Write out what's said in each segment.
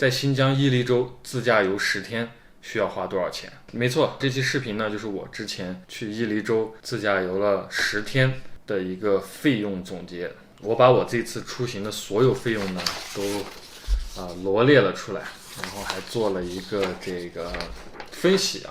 在新疆伊犁州自驾游10天需要花多少钱？没错，这期视频呢就是我之前去伊犁州自驾游了10天的一个费用总结。我把我这次出行的所有费用呢都罗列了出来，然后还做了一个这个分析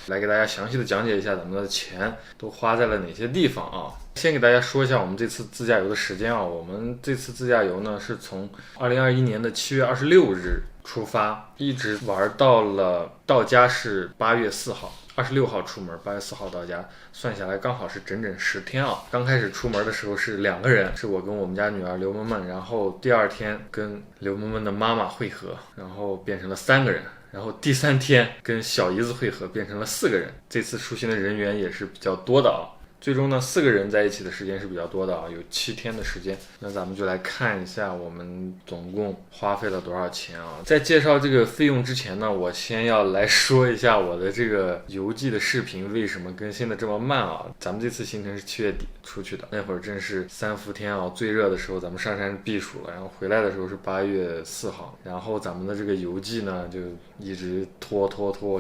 来给大家详细的讲解一下咱们的钱都花在了哪些地方啊。先给大家说一下我们这次自驾游的时间我们这次自驾游呢是从2021年的7月26日出发，一直玩到家是8月4号，26号出门，8月4号到家，算下来刚好是整整10天刚开始出门的时候是2个人，是我跟我们家女儿刘萌萌，然后第2天跟刘萌萌的妈妈会合，然后变成了3个人，然后第3天跟小姨子会合变成了4个人。这次出行的人员也是比较多的最终呢4个人在一起的时间是比较多的有7天的时间。那咱们就来看一下我们总共花费了多少钱在介绍这个费用之前呢，我先要来说一下我的这个游记的视频为什么更新的这么慢咱们这次行程是7月底出去的，那会儿正是3伏天最热的时候，咱们上山避暑了，然后回来的时候是8月4号，然后咱们的这个游记呢就一直拖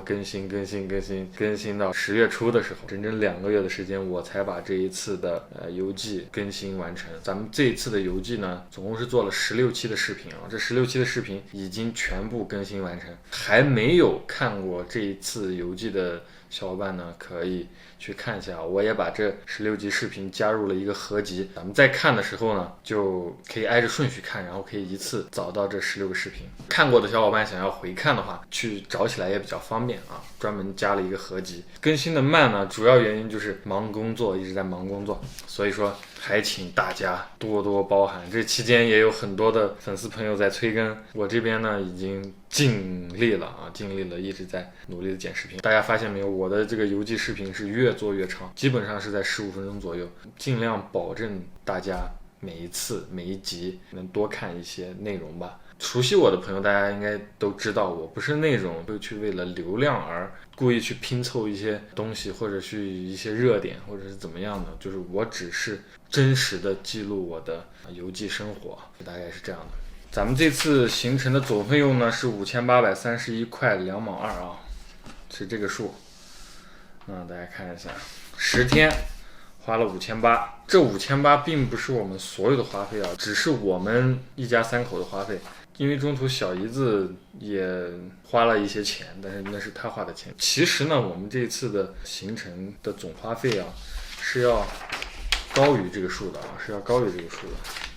更新到10月初的时候，整整2个月的时间我才把这一次的游记更新完成。咱们这一次的游记呢总共是做了16期的视频这16期的视频已经全部更新完成，还没有看过这一次游记的小伙伴呢可以去看一下我也把这16集视频加入了一个合集，咱们在看的时候呢就可以挨着顺序看，然后可以一次找到这16个视频。看过的小伙伴想要回看的话去找起来也比较方便专门加了一个合集。更新的慢呢主要原因就是忙工作，一直在忙工作，所以说还请大家多多包涵。这期间也有很多的粉丝朋友在催更，我这边呢已经尽力了，一直在努力的剪视频。大家发现没有，我的这个游记视频是越做越长，基本上是在15分钟左右，尽量保证大家每一集能多看一些内容吧。熟悉我的朋友大家应该都知道，我不是那种会去为了流量而故意去拼凑一些东西，或者去一些热点，或者是怎么样的，就是我只是真实的记录我的游记生活，大概是这样的。咱们这次行程的总费用呢是5831块2毛2是这个数。大家看一下，10天花了5800，这5800并不是我们所有的花费只是我们一家3口的花费，因为中途小姨子也花了一些钱，但是那是她花的钱。其实呢我们这次的行程的总花费是要高于这个数的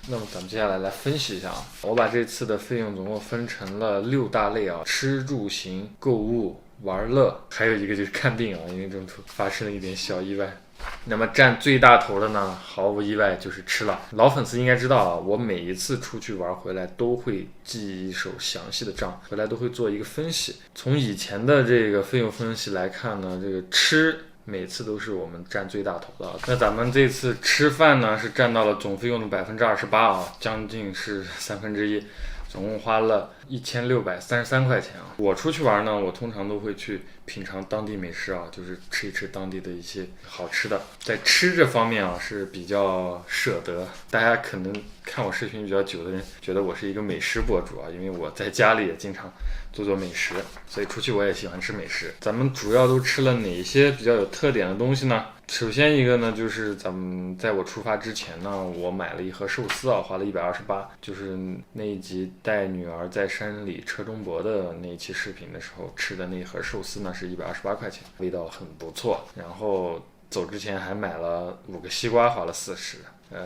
那么咱们接下来分析一下我把这次的费用总共分成了6大类吃住行购物玩乐，还有一个就是看病因为中途发生了一点小意外。那么占最大头的呢毫无意外就是吃了。老粉丝应该知道我每一次出去玩回来都会记一手详细的账，回来都会做一个分析。从以前的这个费用分析来看呢，这个吃每次都是我们占最大头的那咱们这次吃饭呢是占到了总费用的28%将近是1/3，总共花了1633块钱我出去玩呢，我通常都会去品尝当地美食就是吃一吃当地的一些好吃的。在吃这方面是比较舍得，大家可能看我视频比较久的人觉得我是一个美食博主因为我在家里也经常做美食，所以出去我也喜欢吃美食。咱们主要都吃了哪些比较有特点的东西呢？首先一个呢就是咱们在我出发之前呢，我买了一盒寿司花了128，就是那一集带女儿在山里车中泊的那一期视频的时候吃的那一盒寿司呢是128块钱，味道很不错。然后走之前还买了5个西瓜，花了40。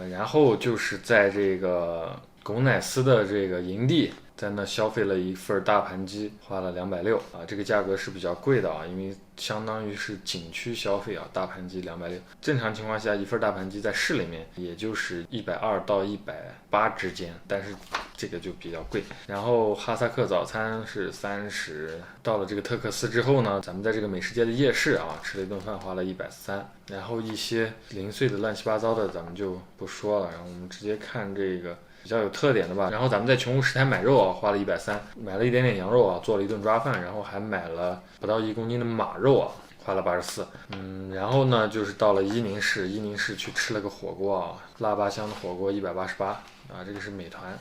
然后就是在这个巩乃斯的这个营地，在那消费了一份大盘鸡，花了260这个价格是比较贵的因为相当于是景区消费大盘鸡260。正常情况下一份大盘鸡在市里面也就是120到180之间，但是这个就比较贵。然后哈萨克早餐是30。到了这个特克斯之后呢，咱们在这个美食街的夜市吃了一顿饭，花了130。然后一些零碎的乱七八糟的咱们就不说了，然后我们直接看这个比较有特点的吧。然后咱们在穷湖食台买肉花了130，买了一点点羊肉做了一顿抓饭，然后还买了不到1公斤的马肉花了84。然后呢就是到了伊宁市去吃了个火锅腊八香的火锅188这个是美团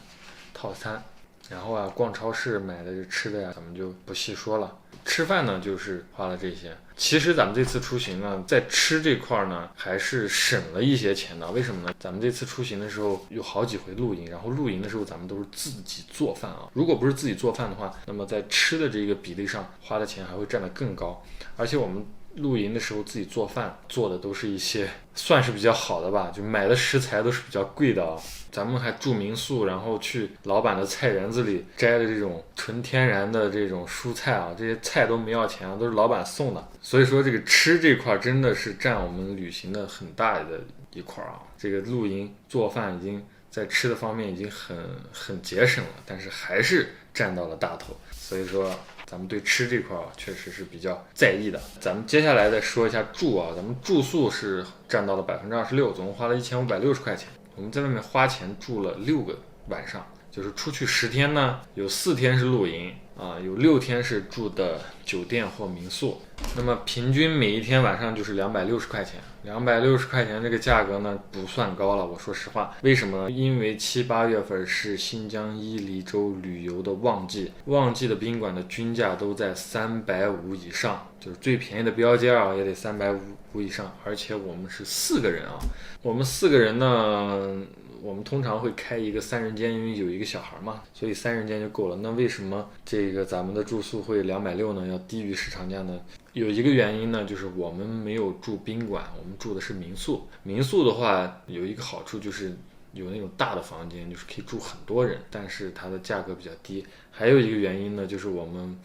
套餐。然后逛超市买的吃的呀，咱们就不细说了。吃饭呢，就是花了这些。其实咱们这次出行呢，在吃这块呢，还是省了一些钱的。为什么呢？咱们这次出行的时候有好几回露营，然后露营的时候咱们都是自己做饭啊。如果不是自己做饭的话，那么在吃的这个比例上花的钱还会占得更高。而且我们露营的时候自己做饭，做的都是一些算是比较好的吧，就买的食材都是比较贵的啊。咱们还住民宿，然后去老板的菜园子里摘的这种纯天然的这种蔬菜啊，这些菜都没要钱啊，都是老板送的。所以说这个吃这块真的是占我们旅行的很大的一块啊。这个露营做饭已经在吃的方面已经很节省了，但是还是占到了大头。所以说咱们对吃这块确实是比较在意的。咱们接下来再说一下住啊，咱们住宿是占到了26%，总共花了1560块钱。我们在外面花钱住了6个晚上，就是出去10天呢，有4天是露营啊，有6天是住的酒店或民宿。那么平均每一天晚上就是260块钱，260块钱这个价格呢不算高了，我说实话。为什么呢？因为7、8月份是新疆伊犁州旅游的旺季，旺季的宾馆的均价都在350以上，就是最便宜的标间也得350以上。而且我们是4个人啊，我们4个人呢，我们通常会开一个3人间，因为有一个小孩嘛，所以3人间就够了。那为什么这个咱们的住宿会260呢？要低于市场价呢？有一个原因呢，就是我们没有住宾馆，我们住的是民宿。民宿的话有一个好处就是有那种大的房间，就是可以住很多人，但是它的价格比较低。还有一个原因呢，就是我们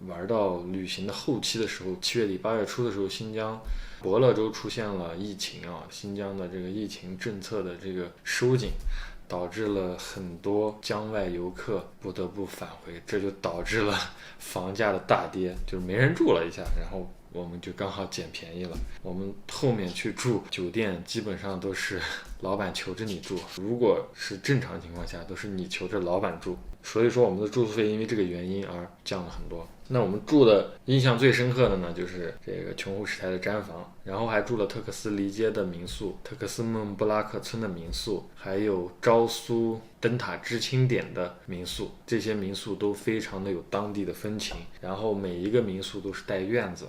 玩到旅行的后期的时候，7月底8月初的时候，新疆博乐州出现了疫情啊，新疆的这个疫情政策的这个收紧，导致了很多疆外游客不得不返回，这就导致了房价的大跌，就是没人住了一下，然后我们就刚好捡便宜了。我们后面去住酒店基本上都是老板求着你住，如果是正常情况下都是你求着老板住，所以说我们的住宿费因为这个原因而降了很多。那我们住的印象最深刻的呢，就是这个琼湖石台的毡房，然后还住了特克斯离街的民宿，特克斯孟布拉克村的民宿，还有昭苏灯塔知青点的民宿。这些民宿都非常的有当地的风情，然后每一个民宿都是带院子，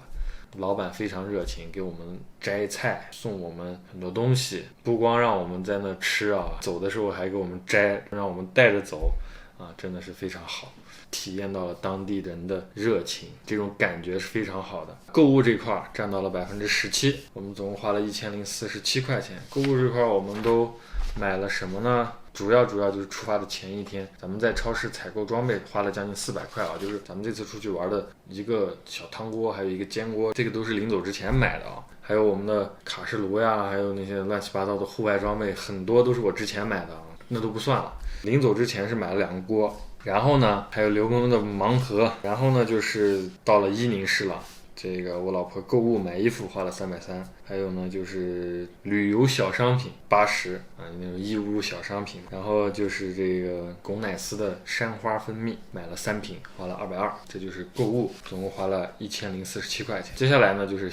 老板非常热情，给我们摘菜，送我们很多东西，不光让我们在那吃啊，走的时候还给我们摘，让我们带着走啊，真的是非常好，体验到了当地人的热情，这种感觉是非常好的。购物这块占到了17%，我们总共花了1047块钱。购物这块我们都买了什么呢？主要就是出发的前一天，咱们在超市采购装备花了将近400块啊，就是咱们这次出去玩的一个小汤锅，还有一个煎锅，这个都是临走之前买的啊。还有我们的卡式炉呀，还有那些乱七八糟的户外装备，很多都是我之前买的啊，那都不算了。临走之前是买了2个锅，然后呢还有刘工的盲盒，然后呢就是到了伊宁市了。这个我老婆购物买衣服花了330，还有呢就是旅游小商品80啊，那种义乌小商品，然后就是这个龚乃斯的山花蜂蜜买了3瓶，花了220，这就是购物，总共花了1047块钱。接下来呢就是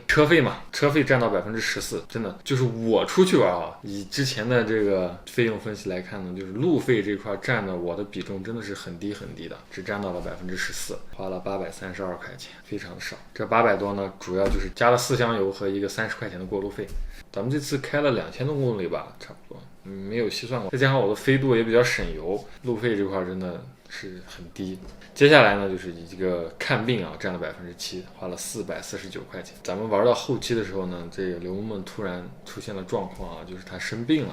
车费嘛，车费占到14%，真的就是我出去玩啊，以之前的这个费用分析来看呢，就是路费这块占的我的比重真的是很低的，只占到了14%，花了832块钱，非常的少。这800多呢，主要就是加了4箱油和一个30块钱的过路费。咱们这次开了2000多公里吧，差不多，没有细算过。再加上我的飞度也比较省油，路费这块真的是很低。接下来呢，就是一个看病啊，占了7%，花了449块钱。咱们玩到后期的时候呢，这个刘梦突然出现了状况啊，就是他生病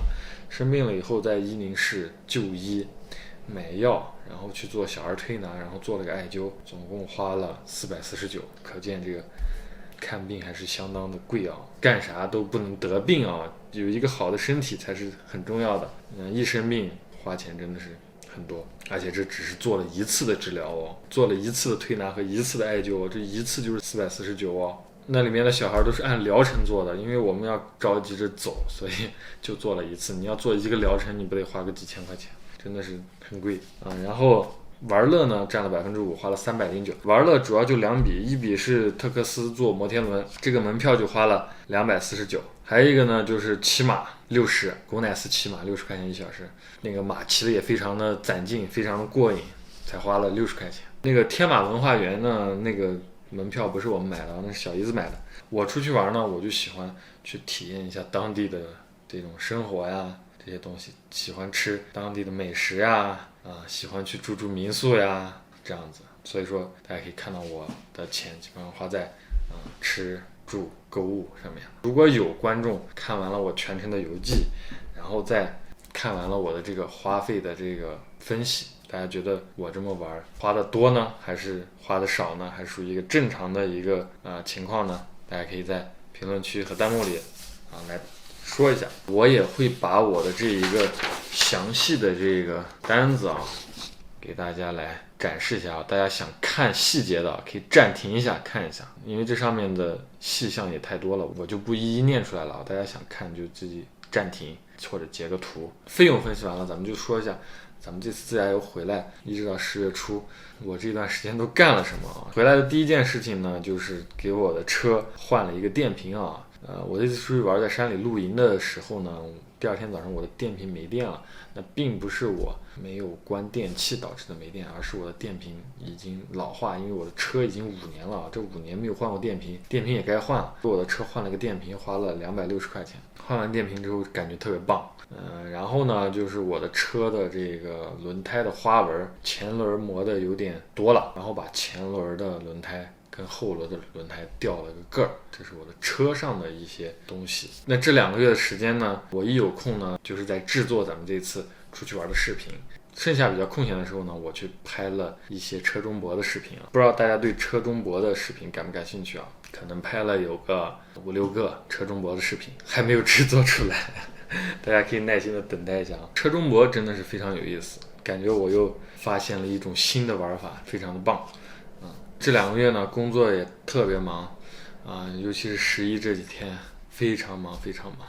了以后在伊宁市就医。买药，然后去做小儿推拿，然后做了个艾灸，总共花了449，可见这个看病还是相当的贵啊，干啥都不能得病啊，有一个好的身体才是很重要的。一生病花钱真的是很多，而且这只是做了1次的治疗哦，做了1次的推拿和1次的艾灸哦，这1次就是449哦。那里面的小孩都是按疗程做的，因为我们要着急着走，所以就做了1次。你要做1个疗程，你不得花个几千块钱，真的是很贵啊。然后玩乐呢占了5%，花了309。玩乐主要就2笔，一笔是特克斯坐摩天轮，这个门票就花了249。还有一个呢就是骑马60，狗奶斯骑马60块钱1小时，那个马骑的也非常的攒劲，非常的过瘾，才花了60块钱。那个天马文化园呢，那个门票不是我们买的，那是小姨子买的。我出去玩呢，我就喜欢去体验一下当地的这种生活呀，这些东西，喜欢吃当地的美食呀，喜欢去住民宿呀，这样子。所以说大家可以看到我的钱基本上花在吃住购物上面。如果有观众看完了我全程的游记，然后再看完了我的这个花费的这个分析，大家觉得我这么玩花的多呢，还是花的少呢，还是属于一个正常的一个情况呢？大家可以在评论区和弹幕里来说一下。我也会把我的这一个详细的这个单子给大家来展示一下。大家想看细节的可以暂停一下看一下，因为这上面的细项也太多了，我就不一一念出来了。大家想看就自己暂停或者截个图。费用分析完了，咱们就说一下咱们这次自驾游回来一直到10月初，我这段时间都干了什么。回来的第一件事情呢，就是给我的车换了一个电瓶我这次出去玩，在山里露营的时候呢，第二天早上我的电瓶没电了。那并不是我没有关电器导致的没电，而是我的电瓶已经老化，因为我的车已经5年了，这5年没有换过电瓶，电瓶也该换了。我的车换了个电瓶，花了260块钱。换完电瓶之后感觉特别棒。然后呢，就是我的车的这个轮胎的花纹，前轮磨的有点多了，然后把前轮的轮胎跟后轮的轮胎掉了个个儿，这是我的车上的一些东西。那这2个月的时间呢，我一有空呢，就是在制作咱们这次出去玩的视频。剩下比较空闲的时候呢，我去拍了一些车中泊的视频不知道大家对车中泊的视频感不感兴趣可能拍了有个5-6个车中泊的视频，还没有制作出来大家可以耐心的等待一下车中泊真的是非常有意思，感觉我又发现了一种新的玩法，非常的棒。这2个月呢，工作也特别忙尤其是11这几天非常忙非常忙。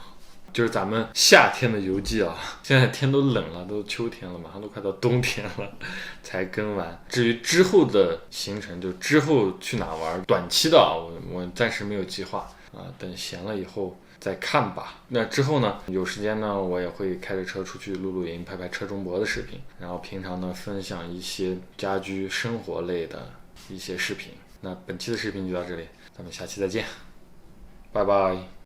就是咱们夏天的游记现在天都冷了，都秋天了，马上都快到冬天了才更完。至于之后的行程，就之后去哪玩，短期的我暂时没有计划等闲了以后再看吧。那之后呢，有时间呢，我也会开着车出去露营，拍拍车中泊的视频，然后平常呢分享一些家居生活类的一些视频。那本期的视频就到这里，咱们下期再见，拜拜。